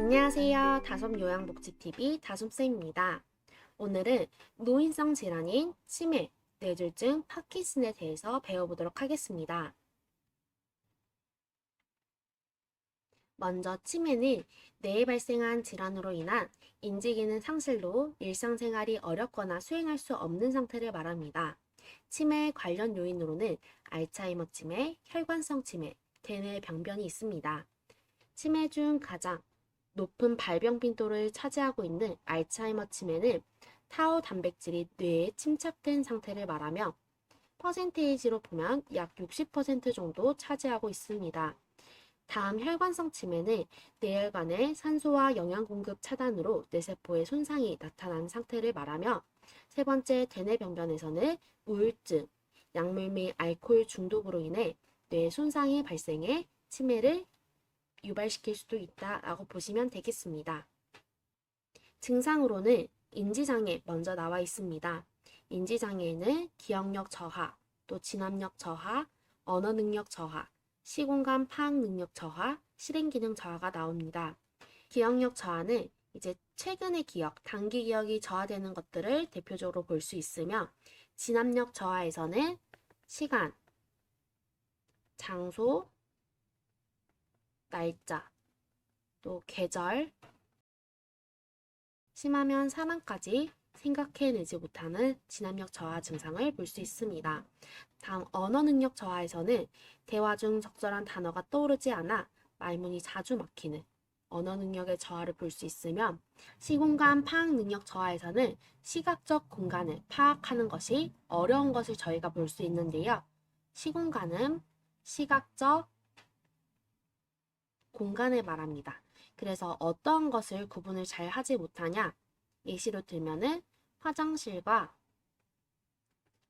안녕하세요. 다솜요양복지TV 다솜쌤입니다. 오늘은 노인성 질환인 치매, 뇌졸중, 파킨슨에 대해서 배워보도록 하겠습니다. 먼저 치매는 뇌에 발생한 질환으로 인한 인지기능 상실로 일상생활이 어렵거나 수행할 수 없는 상태를 말합니다. 치매 관련 요인으로는 알츠하이머 치매, 혈관성 치매, 대뇌 병변이 있습니다. 치매 중 가장 높은 발병 빈도를 차지하고 있는 알츠하이머 치매는 타우 단백질이 뇌에 침착된 상태를 말하며 퍼센테이지로 보면 약 60% 정도 차지하고 있습니다. 다음 혈관성 치매는 뇌혈관의 산소와 영양 공급 차단으로 뇌세포의 손상이 나타난 상태를 말하며 세 번째 대뇌병변에서는 우울증, 약물 및 알코올 중독으로 인해 뇌 손상이 발생해 치매를 유발시킬 수도 있다라고 보시면 되겠습니다. 증상으로는 인지장애 먼저 나와 있습니다. 인지장애에는 기억력 저하, 또 진압력 저하, 언어 능력 저하, 시공간 파악 능력 저하, 실행기능 저하가 나옵니다. 기억력 저하는 이제 최근의 기억, 단기 기억이 저하되는 것들을 대표적으로 볼 수 있으며 진압력 저하에서는 시간, 장소, 날짜, 또 계절, 심하면 사망까지 생각해내지 못하는 진압력 저하 증상을 볼 수 있습니다. 다음 언어 능력 저하에서는 대화 중 적절한 단어가 떠오르지 않아 말문이 자주 막히는 언어 능력의 저하를 볼 수 있으며 시공간 파악 능력 저하에서는 시각적 공간을 파악하는 것이 어려운 것을 저희가 볼 수 있는데요. 시공간은 시각적 공간을 말합니다. 그래서 어떠한 것을 구분을 잘 하지 못하냐? 예시로 들면은 화장실과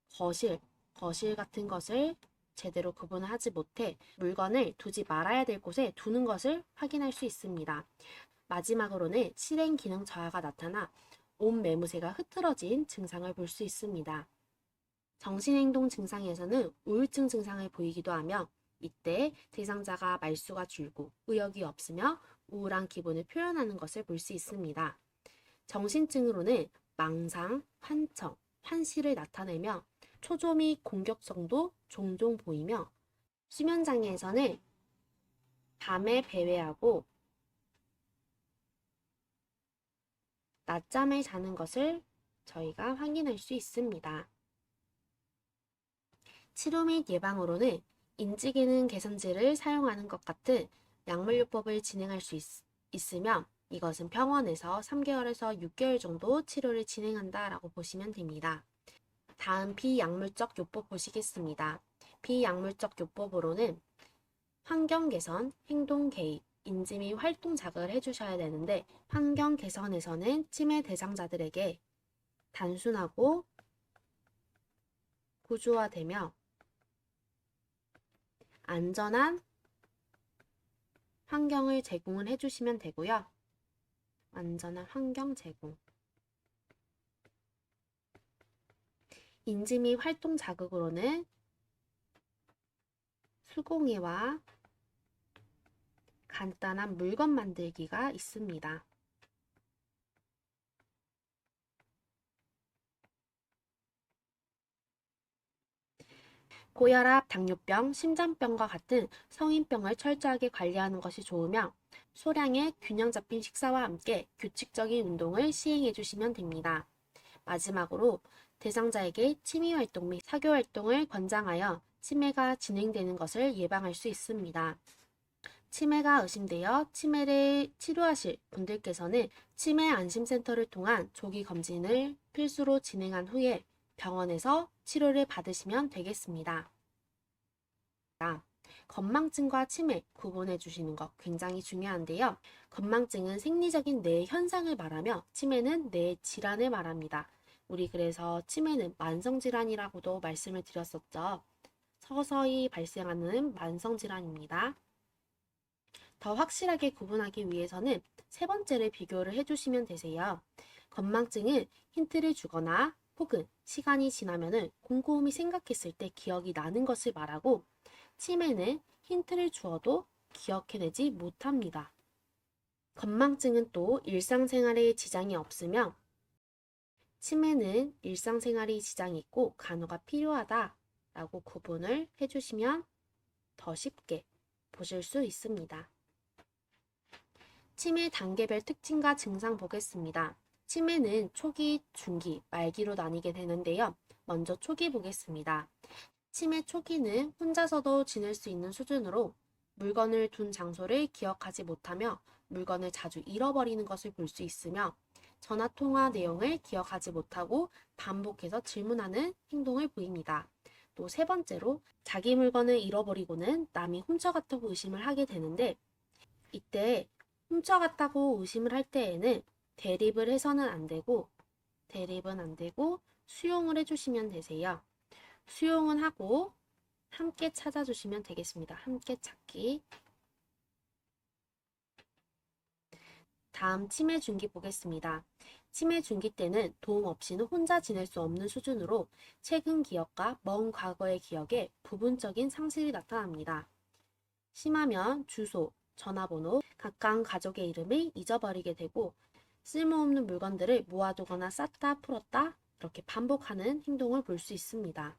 거실 같은 것을 제대로 구분을 하지 못해 물건을 두지 말아야 될 곳에 두는 것을 확인할 수 있습니다. 마지막으로는 실행 기능 저하가 나타나 옷 매무새가 흐트러진 증상을 볼 수 있습니다. 정신행동 증상에서는 우울증 증상을 보이기도 하며 이때 대상자가 말수가 줄고 의욕이 없으며 우울한 기분을 표현하는 것을 볼 수 있습니다. 정신증으로는 망상, 환청, 환시를 나타내며 초조 및 공격성도 종종 보이며 수면장애에서는 밤에 배회하고 낮잠을 자는 것을 저희가 확인할 수 있습니다. 치료 및 예방으로는 인지기능 개선제를 사용하는 것 같은 약물요법을 진행할 수 있으며 이것은 병원에서 3개월에서 6개월 정도 치료를 진행한다라고 보시면 됩니다. 다음 비약물적 요법 보시겠습니다. 비약물적 요법으로는 환경 개선, 행동 개입, 인지 및 활동 자극을 해주셔야 되는데 환경 개선에서는 치매 대상자들에게 단순하고 구조화되며 안전한 환경을 제공을 해주시면 되고요. 안전한 환경 제공. 인지 및 활동 자극으로는 수공예와 간단한 물건 만들기가 있습니다. 고혈압, 당뇨병, 심장병과 같은 성인병을 철저하게 관리하는 것이 좋으며 소량의 균형 잡힌 식사와 함께 규칙적인 운동을 시행해 주시면 됩니다. 마지막으로 대상자에게 취미활동 및 사교활동을 권장하여 치매가 진행되는 것을 예방할 수 있습니다. 치매가 의심되어 치매를 치료하실 분들께서는 치매 안심센터를 통한 조기 검진을 필수로 진행한 후에 병원에서 치료를 받으시면 되겠습니다. 건망증과 치매 구분해 주시는 것 굉장히 중요한데요. 건망증은 생리적인 뇌 현상을 말하며 치매는 뇌 질환을 말합니다. 우리 그래서 치매는 만성질환이라고도 말씀을 드렸었죠. 서서히 발생하는 만성질환입니다. 더 확실하게 구분하기 위해서는 세 번째를 비교를 해주시면 되세요. 건망증은 힌트를 주거나 혹은 시간이 지나면은 곰곰이 생각했을 때 기억이 나는 것을 말하고 치매는 힌트를 주어도 기억해내지 못합니다. 건망증은 또 일상생활에 지장이 없으며 치매는 일상생활에 지장이 있고 간호가 필요하다 라고 구분을 해주시면 더 쉽게 보실 수 있습니다. 치매 단계별 특징과 증상 보겠습니다. 치매는 초기, 중기, 말기로 나뉘게 되는데요. 먼저 초기 보겠습니다. 치매 초기는 혼자서도 지낼 수 있는 수준으로 물건을 둔 장소를 기억하지 못하며 물건을 자주 잃어버리는 것을 볼 수 있으며 전화통화 내용을 기억하지 못하고 반복해서 질문하는 행동을 보입니다. 또 세 번째로 자기 물건을 잃어버리고는 남이 훔쳐갔다고 의심을 하게 되는데 이때 훔쳐갔다고 의심을 할 때에는 대립은 안 되고 수용을 해주시면 되세요. 수용은 하고 함께 찾아주시면 되겠습니다. 함께 찾기. 다음 치매 중기 보겠습니다. 치매 중기 때는 도움 없이는 혼자 지낼 수 없는 수준으로 최근 기억과 먼 과거의 기억에 부분적인 상실이 나타납니다. 심하면 주소, 전화번호, 가까운 가족의 이름을 잊어버리게 되고 쓸모없는 물건들을 모아두거나 쌌다 풀었다 이렇게 반복하는 행동을 볼 수 있습니다.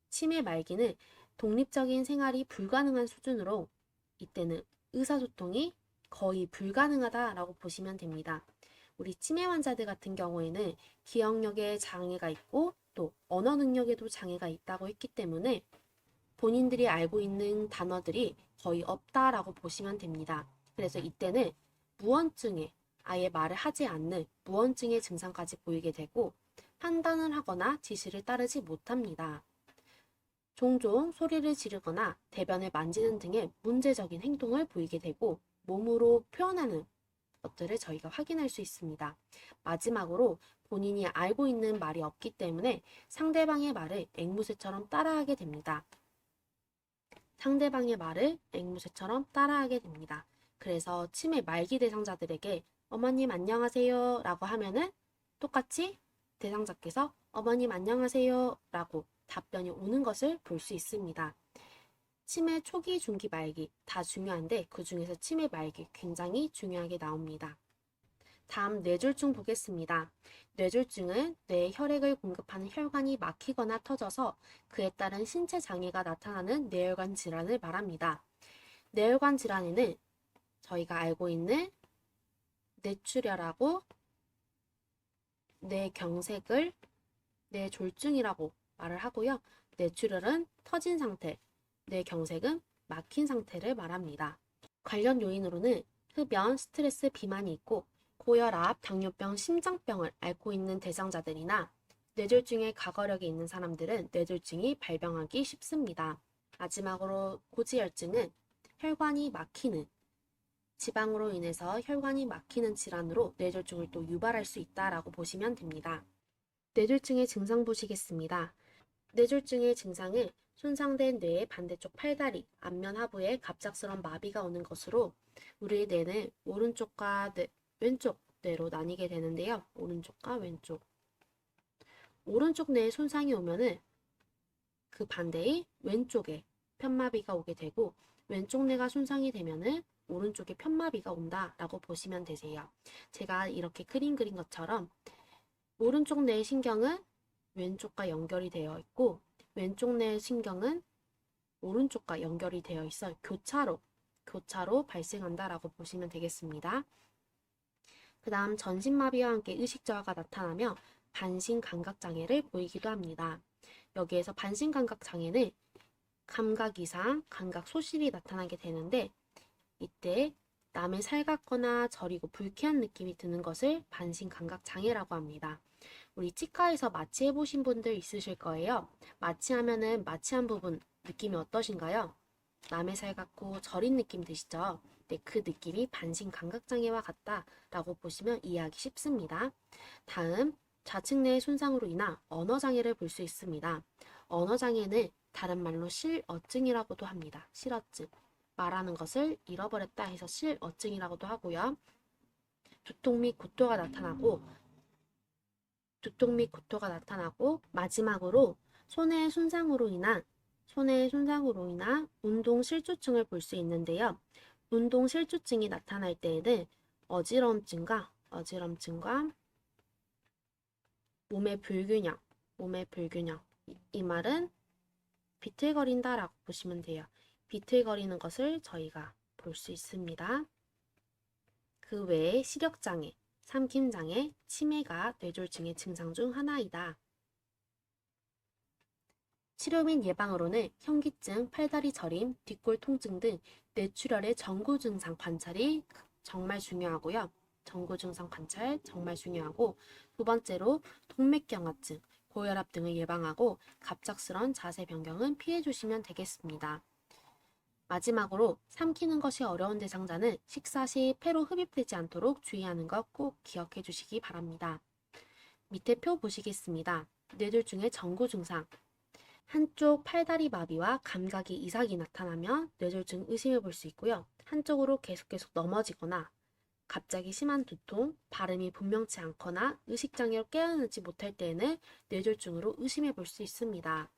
치매 말기는 독립적인 생활이 불가능한 수준으로 이때는 의사소통이 거의 불가능하다라고 보시면 됩니다. 우리 치매 환자들 같은 경우에는 기억력에 장애가 있고 또 언어 능력에도 장애가 있다고 했기 때문에 본인들이 알고 있는 단어들이 거의 없다라고 보시면 됩니다. 그래서 이때는 무언증에 아예 말을 하지 않는 무언증의 증상까지 보이게 되고 판단을 하거나 지시를 따르지 못합니다. 종종 소리를 지르거나 대변을 만지는 등의 문제적인 행동을 보이게 되고 몸으로 표현하는 것들을 저희가 확인할 수 있습니다. 마지막으로 본인이 알고 있는 말이 없기 때문에 상대방의 말을 앵무새처럼 따라하게 됩니다. 그래서 치매 말기 대상자들에게 어머님 안녕하세요 라고 하면은 똑같이 대상자께서 어머님 안녕하세요 라고 답변이 오는 것을 볼 수 있습니다. 치매 초기, 중기, 말기 다 중요한데 그 중에서 치매 말기 굉장히 중요하게 나옵니다. 다음 뇌졸중 보겠습니다. 뇌졸중은 뇌에 혈액을 공급하는 혈관이 막히거나 터져서 그에 따른 신체 장애가 나타나는 뇌혈관 질환을 말합니다. 뇌혈관 질환에는 저희가 알고 있는 뇌출혈하고 뇌경색을 뇌졸중이라고 말을 하고요. 뇌출혈은 터진 상태, 뇌경색은 막힌 상태를 말합니다. 관련 요인으로는 흡연, 스트레스, 비만이 있고 고혈압, 당뇨병, 심장병을 앓고 있는 대상자들이나 뇌졸중에 과거력이 있는 사람들은 뇌졸중이 발병하기 쉽습니다. 마지막으로 고지혈증은 혈관이 막히는 지방으로 인해서 혈관이 막히는 질환으로 뇌졸중을 또 유발할 수 있다라고 보시면 됩니다. 뇌졸중의 증상 보시겠습니다. 뇌졸중의 증상은 손상된 뇌의 반대쪽 팔다리, 안면 하부에 갑작스런 마비가 오는 것으로 우리의 뇌는 오른쪽과 왼쪽 뇌로 나뉘게 되는데요. 오른쪽과 왼쪽. 오른쪽 뇌에 손상이 오면은 그 반대의 왼쪽에 편마비가 오게 되고 왼쪽 뇌가 손상이 되면은 오른쪽에 편마비가 온다라고 보시면 되세요. 제가 이렇게 그린 것처럼 오른쪽 뇌의 신경은 왼쪽과 연결이 되어 있고 왼쪽 뇌의 신경은 오른쪽과 연결이 되어 있어 교차로 발생한다라고 보시면 되겠습니다. 그 다음 전신마비와 함께 의식저하가 나타나며 반신감각장애를 보이기도 합니다. 여기에서 반신감각장애는 감각 이상, 감각 소실이 나타나게 되는데 이때 남을 살갑거나 저리고 불쾌한 느낌이 드는 것을 반신감각장애라고 합니다. 우리 치과에서 마취해보신 분들 있으실 거예요. 마취하면은 마취한 부분 느낌이 어떠신가요? 남의 살갑고 저린 느낌 드시죠? 네, 그 느낌이 반신감각장애와 같다라고 보시면 이해하기 쉽습니다. 다음, 좌측 뇌의 손상으로 인한 언어장애를 볼 수 있습니다. 언어장애는 다른 말로 실어증이라고도 합니다. 실어증. 말하는 것을 잃어버렸다 해서 실어증이라고도 하고요. 두통 및 구토가 나타나고 마지막으로 손의 손상으로 인한 운동 실조증을 볼 수 있는데요. 운동 실조증이 나타날 때에는 어지러움증과 몸의 불균형. 이 말은 비틀거린다라고 보시면 돼요. 비틀거리는 것을 저희가 볼 수 있습니다. 그 외에 시력장애, 삼킴장애, 치매가 뇌졸중의 증상 중 하나이다. 치료 및 예방으로는 현기증, 팔다리 저림, 뒷골 통증 등 뇌출혈의 전구 증상 관찰이 정말 중요하고요. 전구 증상 관찰 정말 중요하고, 두 번째로 동맥경화증, 고혈압 등을 예방하고 갑작스런 자세 변경은 피해 주시면 되겠습니다. 마지막으로 삼키는 것이 어려운 대상자는 식사 시 폐로 흡입되지 않도록 주의하는 것 꼭 기억해 주시기 바랍니다. 밑에 표 보시겠습니다. 뇌졸중의 전구 증상. 한쪽 팔다리 마비와 감각이 이상이 나타나면 뇌졸중 의심해 볼 수 있고요. 한쪽으로 계속 넘어지거나 갑자기 심한 두통, 발음이 분명치 않거나 의식장애로 깨어나지 못할 때에는 뇌졸중으로 의심해 볼 수 있습니다.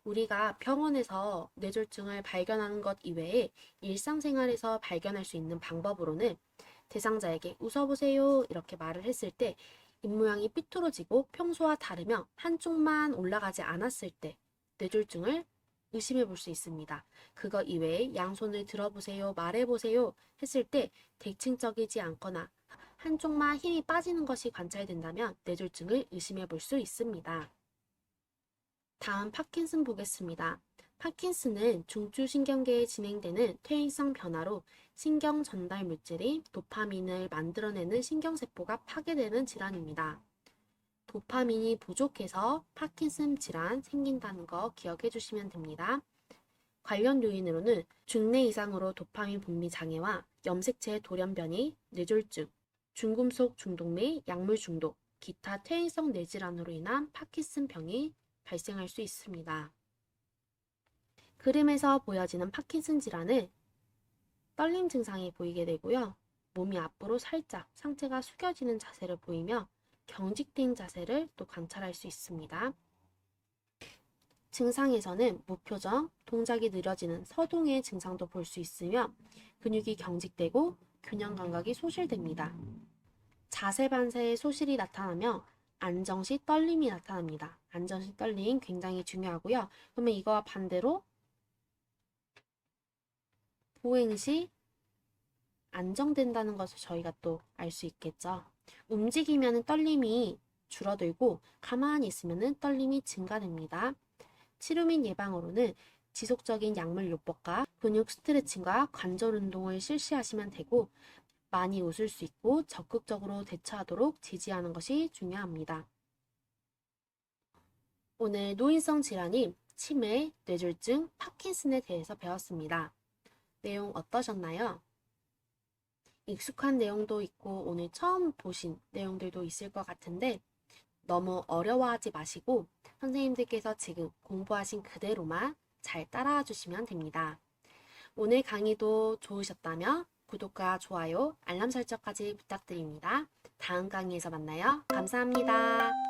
우리가 병원에서 뇌졸중을 발견하는 것 이외에 일상생활에서 발견할 수 있는 방법으로는 대상자에게 웃어보세요 이렇게 말을 했을 때 입모양이 삐뚤어지고 평소와 다르며 한쪽만 올라가지 않았을 때 뇌졸중을 의심해 볼 수 있습니다. 그거 이외에 양손을 들어보세요, 말해보세요 했을 때 대칭적이지 않거나 한쪽만 힘이 빠지는 것이 관찰된다면 뇌졸중을 의심해 볼 수 있습니다. 다음 파킨슨 보겠습니다. 파킨슨은 중추신경계에 진행되는 퇴행성 변화로 신경 전달 물질인 도파민을 만들어내는 신경세포가 파괴되는 질환입니다. 도파민이 부족해서 파킨슨 질환 생긴다는 거 기억해 주시면 됩니다. 관련 요인으로는 중내 이상으로 도파민 분비 장애와 염색체 돌연변이, 뇌졸중, 중금속 중독 및 약물 중독, 기타 퇴행성 뇌질환으로 인한 파킨슨 병이 발생할 수 있습니다. 그림에서 보여지는 파킨슨 질환은 떨림 증상이 보이게 되고요. 몸이 앞으로 살짝 상체가 숙여지는 자세를 보이며 경직된 자세를 또 관찰할 수 있습니다. 증상에서는 무표정, 동작이 느려지는 서동의 증상도 볼 수 있으며 근육이 경직되고 균형 감각이 소실됩니다. 자세 반사의 소실이 나타나며 안정시 떨림이 나타납니다. 안정시 떨림 굉장히 중요하고요. 그러면 이거와 반대로 보행시 안정된다는 것을 저희가 또 알 수 있겠죠. 움직이면 떨림이 줄어들고 가만히 있으면 떨림이 증가됩니다. 치료 및 예방으로는 지속적인 약물 요법과 근육 스트레칭과 관절 운동을 실시하시면 되고 많이 웃을 수 있고 적극적으로 대처하도록 지지하는 것이 중요합니다. 오늘 노인성 질환인 치매, 뇌졸중, 파킨슨에 대해서 배웠습니다. 내용 어떠셨나요? 익숙한 내용도 있고 오늘 처음 보신 내용들도 있을 것 같은데 너무 어려워하지 마시고 선생님들께서 지금 공부하신 그대로만 잘 따라와 주시면 됩니다. 오늘 강의도 좋으셨다면 구독과 좋아요, 알람 설정까지 부탁드립니다. 다음 강의에서 만나요. 감사합니다.